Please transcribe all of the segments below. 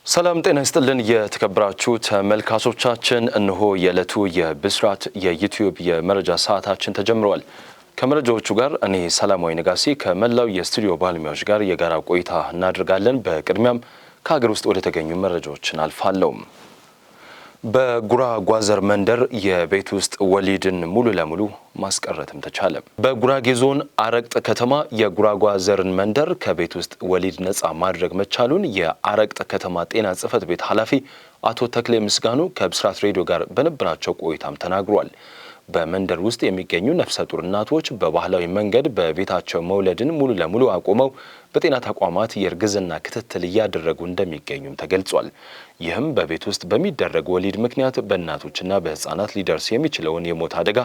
ሰላም ጤና ይስጥልን የተከበራችሁ ተመልካቾቻችን፣ እነሆ የዕለቱ የብስራት የዩቲዩብ የመረጃ ሰዓታችን ተጀምሯል። ከመረጃዎቹ ጋር እኔ ሰላማዊ ነጋሲ ከመላው የስቱዲዮ ባለሙያዎች ጋር የጋራ ቆይታ እናደርጋለን። በቅድሚያም ከሀገር ውስጥ ወደ ተገኙ መረጃዎችን አልፋለሁ። በጉራጓዘር መንደር የቤት ውስጥ ወሊድን ሙሉ ለሙሉ ማስቀረትም ተቻለ። በጉራጌ ዞን አረቅጥ ከተማ የጉራጓዘርን መንደር ከቤት ውስጥ ወሊድ ነፃ ማድረግ መቻሉን የአረቅጥ ከተማ ጤና ጽሕፈት ቤት ኃላፊ አቶ ተክሌ ምስጋኑ ከብስራት ሬዲዮ ጋር በነበራቸው ቆይታም ተናግሯል። በመንደር ውስጥ የሚገኙ ነፍሰ ጡር እናቶች በባህላዊ መንገድ በቤታቸው መውለድን ሙሉ ለሙሉ አቁመው በጤና ተቋማት የእርግዝና ክትትል እያደረጉ እንደሚገኙም ተገልጿል። ይህም በቤት ውስጥ በሚደረግ ወሊድ ምክንያት በእናቶችና በሕፃናት ሊደርስ የሚችለውን የሞት አደጋ፣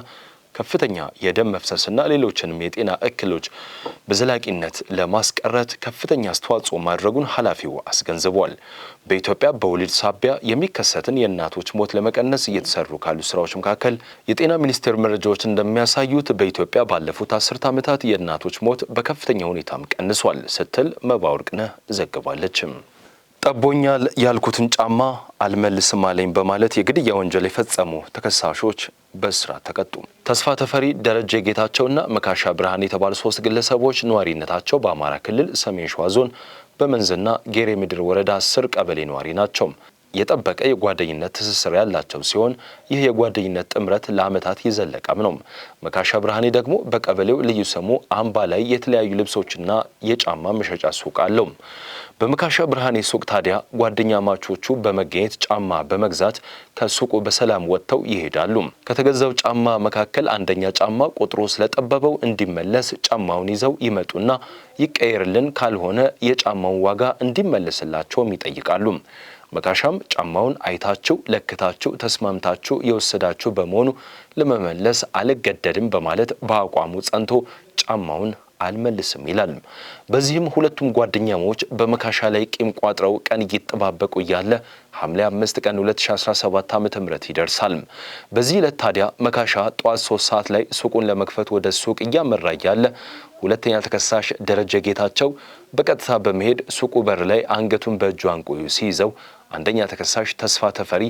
ከፍተኛ የደም መፍሰስና ሌሎችንም የጤና እክሎች በዘላቂነት ለማስቀረት ከፍተኛ አስተዋጽኦ ማድረጉን ኃላፊው አስገንዝቧል። በኢትዮጵያ በወሊድ ሳቢያ የሚከሰትን የእናቶች ሞት ለመቀነስ እየተሰሩ ካሉ ስራዎች መካከል የጤና ሚኒስቴር መረጃዎች እንደሚያሳዩት በኢትዮጵያ ባለፉት 10 ዓመታት የእናቶች ሞት በከፍተኛ ሁኔታም ቀንሷል ስትል መባወርቅነህ ዘግባለችም። ጠቦኛል ያልኩትን ጫማ አልመልስም አለኝ በማለት የግድያ ወንጀል የፈጸሙ ተከሳሾች በእስራት ተቀጡ። ተስፋ ተፈሪ፣ ደረጀ ጌታቸውና መካሻ ብርሃን የተባሉ 3 ግለሰቦች ነዋሪነታቸው በአማራ ክልል ሰሜን ሸዋ ዞን በመንዝና ጌሬ ምድር ወረዳ 10 ቀበሌ ነዋሪ ናቸው። የጠበቀ የጓደኝነት ትስስር ያላቸው ሲሆን ይህ የጓደኝነት ጥምረት ለዓመታት የዘለቀም ነው። መካሻ ብርሃኔ ደግሞ በቀበሌው ልዩ ስሙ አምባ ላይ የተለያዩ ልብሶችና የጫማ መሸጫ ሱቅ አለው። በመካሻ ብርሃኔ ሱቅ ታዲያ ጓደኛ ማቾቹ በመገኘት ጫማ በመግዛት ከሱቁ በሰላም ወጥተው ይሄዳሉ። ከተገዛው ጫማ መካከል አንደኛ ጫማ ቁጥሩ ስለጠበበው እንዲመለስ ጫማውን ይዘው ይመጡና ይቀየርልን፣ ካልሆነ የጫማውን ዋጋ እንዲመለስላቸውም ይጠይቃሉ። መካሻም ጫማውን አይታችሁ ለክታችሁ ተስማምታችሁ የወሰዳችሁ በመሆኑ ለመመለስ አልገደድም በማለት በአቋሙ ጸንቶ ጫማውን አልመልስም ይላል። በዚህም ሁለቱም ጓደኛሞች በመካሻ ላይ ቂም ቋጥረው ቀን እየተጠባበቁ እያለ ሐምሌ 5 ቀን 2017 ዓ.ም ይደርሳል። በዚህ ዕለት ታዲያ መካሻ ጠዋት 3 ሰዓት ላይ ሱቁን ለመክፈት ወደ ሱቅ እያመራ እያለ ሁለተኛ ተከሳሽ ደረጀ ጌታቸው በቀጥታ በመሄድ ሱቁ በር ላይ አንገቱን በእጁ አንቆ ሲይዘው አንደኛ ተከሳሽ ተስፋ ተፈሪ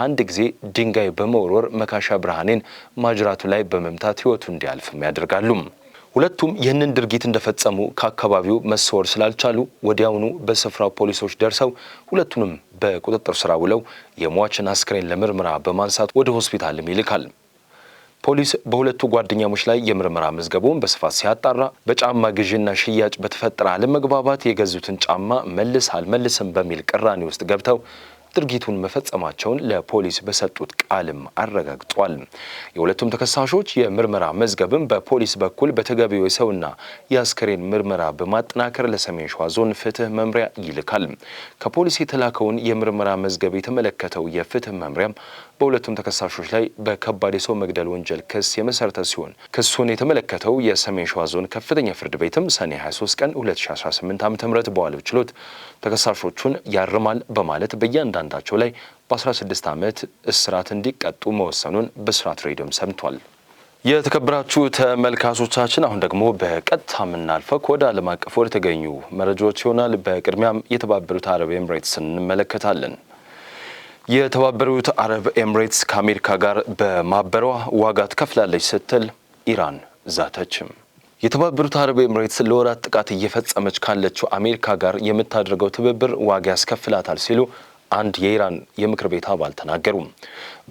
አንድ ጊዜ ድንጋይ በመወርወር መካሻ ብርሃኔን ማጅራቱ ላይ በመምታት ሕይወቱ እንዲያልፍም ያደርጋሉ። ሁለቱም ይህንን ድርጊት እንደፈጸሙ ከአካባቢው መሰወር ስላልቻሉ ወዲያውኑ በስፍራው ፖሊሶች ደርሰው ሁለቱንም በቁጥጥር ስር ውለው የሟችን አስክሬን ለምርመራ በማንሳት ወደ ሆስፒታልም ይልካል። ፖሊስ በሁለቱ ጓደኛሞች ላይ የምርመራ መዝገቡን በስፋት ሲያጣራ በጫማ ግዥና ሽያጭ በተፈጠረ አለመግባባት የገዙትን ጫማ መልስ አልመልስም በሚል ቅራኔ ውስጥ ገብተው ድርጊቱን መፈጸማቸውን ለፖሊስ በሰጡት ቃልም አረጋግጧል። የሁለቱም ተከሳሾች የምርመራ መዝገብም በፖሊስ በኩል በተገቢው የሰውና የአስክሬን ምርመራ በማጠናከር ለሰሜን ሸዋ ዞን ፍትህ መምሪያ ይልካል። ከፖሊስ የተላከውን የምርመራ መዝገብ የተመለከተው የፍትህ መምሪያም በሁለቱም ተከሳሾች ላይ በከባድ የሰው መግደል ወንጀል ክስ የመሰረተ ሲሆን ክሱን የተመለከተው የሰሜን ሸዋ ዞን ከፍተኛ ፍርድ ቤትም ሰኔ 23 ቀን 2018 ዓ.ም በዋለው ችሎት ተከሳሾቹን ያርማል በማለት በእያንዳንዳቸው ላይ በ16 ዓመት እስራት እንዲቀጡ መወሰኑን ብስራት ሬዲዮም ሰምቷል። የተከበራችሁ ተመልካቾቻችን፣ አሁን ደግሞ በቀጥታ የምናልፈው ወደ ዓለም አቀፍ ወደ ተገኙ መረጃዎች ይሆናል። በቅድሚያም የተባበሩት አረብ ኤምሬትስን እንመለከታለን። የተባበሩት አረብ ኤምሬትስ ከአሜሪካ ጋር በማበሯ ዋጋ ትከፍላለች ስትል ኢራን ዛተችም። የተባበሩት አረብ ኤምሬትስ ለወራት ጥቃት እየፈጸመች ካለችው አሜሪካ ጋር የምታደርገው ትብብር ዋጋ ያስከፍላታል ሲሉ አንድ የኢራን የምክር ቤት አባል ተናገሩ።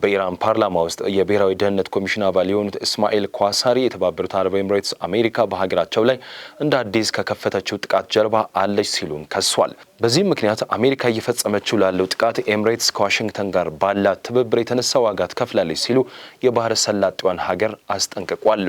በኢራን ፓርላማ ውስጥ የብሔራዊ ደህንነት ኮሚሽን አባል የሆኑት እስማኤል ኳሳሪ የተባበሩት አረብ ኤምሬትስ አሜሪካ በሀገራቸው ላይ እንደ አዲስ ከከፈተችው ጥቃት ጀርባ አለች ሲሉም ከሷል። በዚህም ምክንያት አሜሪካ እየፈጸመችው ላለው ጥቃት ኤምሬትስ ከዋሽንግተን ጋር ባላት ትብብር የተነሳ ዋጋ ትከፍላለች ሲሉ የባህረ ሰላጤዋን ሀገር አስጠንቅቋል።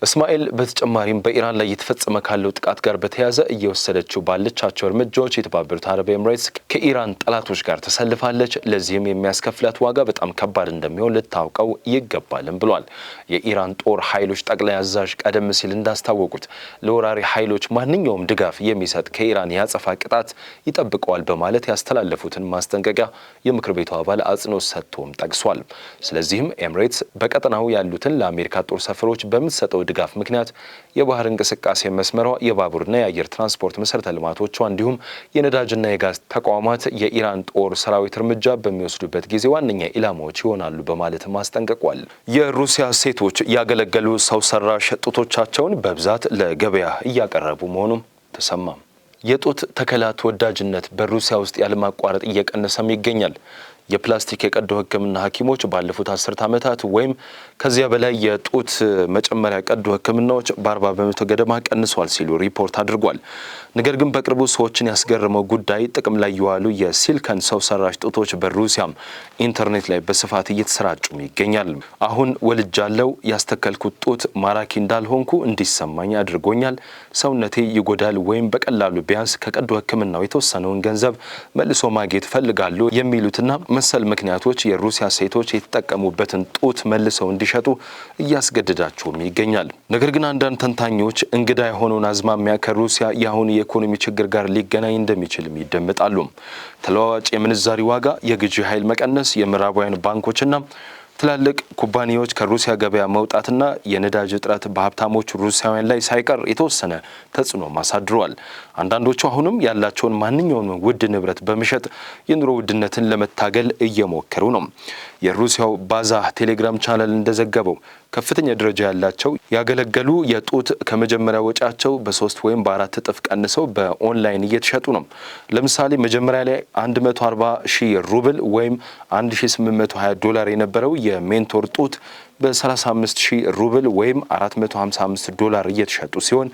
እስማኤል በተጨማሪም በኢራን ላይ እየተፈጸመ ካለው ጥቃት ጋር በተያያዘ እየወሰደችው ባለቻቸው እርምጃዎች የተባበሩት አረብ ኤምሬትስ ከኢራን ጠላቶች ጋር ተሰልፋለች። ለዚህም የሚያስከፍላት ዋጋ በጣም ከባድ እንደሚሆን ልታውቀው ይገባልም ብሏል። የኢራን ጦር ኃይሎች ጠቅላይ አዛዥ ቀደም ሲል እንዳስታወቁት ለወራሪ ኃይሎች ማንኛውም ድጋፍ የሚሰጥ ከኢራን ያጸፋ ቅጣት ይጠብቀዋል በማለት ያስተላለፉትን ማስጠንቀቂያ የምክር ቤቱ አባል አጽንኦት ሰጥቶም ጠቅሷል። ስለዚህም ኤምሬትስ በቀጠናው ያሉትን ለአሜሪካ ጦር ሰፈሮች በምትሰጠው ድጋፍ ምክንያት የባህር እንቅስቃሴ መስመሯ፣ የባቡርና የአየር ትራንስፖርት መሰረተ ልማቶቿ እንዲሁም የነዳጅና የጋዝ ተቋማት የኢራን ጦር ሰራዊት እርምጃ በሚወስዱበት ጊዜ ዋነኛ ኢላማዎች ይሆናሉ በማለት ማስጠንቀቋል። የሩሲያ ሴቶች ያገለገሉ ሰው ሰራሽ ጡቶቻቸውን በብዛት ለገበያ እያቀረቡ መሆኑም ተሰማ። የጡት ተከላ ተወዳጅነት በሩሲያ ውስጥ ያለማቋረጥ እየቀነሰም ይገኛል። የፕላስቲክ የቀዶ ሕክምና ሐኪሞች ባለፉት 10 ዓመታት ወይም ከዚያ በላይ የጡት መጨመሪያ ቀዶ ሕክምናዎች በ40% ገደማ ቀንሷል ሲሉ ሪፖርት አድርጓል። ነገር ግን በቅርቡ ሰዎችን ያስገረመው ጉዳይ ጥቅም ላይ የዋሉ የሲሊከን ሰው ሰራሽ ጡቶች በሩሲያም ኢንተርኔት ላይ በስፋት እየተሰራጩም ይገኛል። አሁን ወልጃለሁ፣ ያስተከልኩት ጡት ማራኪ እንዳልሆንኩ እንዲሰማኝ አድርጎኛል፣ ሰውነቴ ይጎዳል ወይም በቀላሉ ቢያንስ ከቀዶ ሕክምናው የተወሰነውን ገንዘብ መልሶ ማግኘት ፈልጋለሁ የሚሉትና መሰል ምክንያቶች የሩሲያ ሴቶች የተጠቀሙበትን ጡት መልሰው እንዲሸጡ እያስገደዳቸውም ይገኛል። ነገር ግን አንዳንድ ተንታኞች እንግዳ የሆነውን አዝማሚያ ከሩሲያ የአሁኑ የኢኮኖሚ ችግር ጋር ሊገናኝ እንደሚችልም ይደመጣሉ። ተለዋዋጭ የምንዛሪ ዋጋ፣ የግዢ ኃይል መቀነስ፣ የምዕራባውያን ባንኮችና ትላልቅ ኩባንያዎች ከሩሲያ ገበያ መውጣትና የነዳጅ እጥረት በሀብታሞች ሩሲያውያን ላይ ሳይቀር የተወሰነ ተጽዕኖ አሳድረዋል። አንዳንዶቹ አሁንም ያላቸውን ማንኛውንም ውድ ንብረት በመሸጥ የኑሮ ውድነትን ለመታገል እየሞከሩ ነው። የሩሲያው ባዛ ቴሌግራም ቻናል እንደዘገበው ከፍተኛ ደረጃ ያላቸው ያገለገሉ የጡት ከመጀመሪያ ወጪያቸው በ3 ወይም በ4 እጥፍ ቀንሰው በኦንላይን እየተሸጡ ነው። ለምሳሌ መጀመሪያ ላይ 140,000 ሩብል ወይም $1820 የነበረው የሜንቶር ጡት በ35,000 ሩብል ወይም $455 እየተሸጡ ሲሆን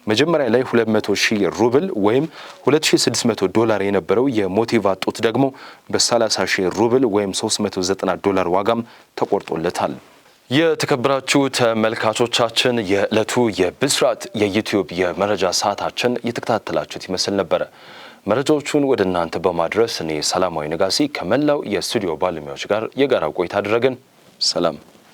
መጀመሪያ ላይ 200,000 ሩብል ወይም $2600 የነበረው የሞቲቫ ጡት ደግሞ በ30,000 ሩብል ወይም $390 ዋጋም ተቆርጦለታል። የተከበራችሁ ተመልካቾቻችን የዕለቱ የብስራት የዩቲዩብ የመረጃ ሰዓታችን የተከታተላችሁት ይመስል ነበረ። መረጃዎቹን ወደ እናንተ በማድረስ እኔ ሰላማዊ ነጋሲ ከመላው የስቱዲዮ ባለሙያዎች ጋር የጋራ ቆይታ አደረግን። ሰላም።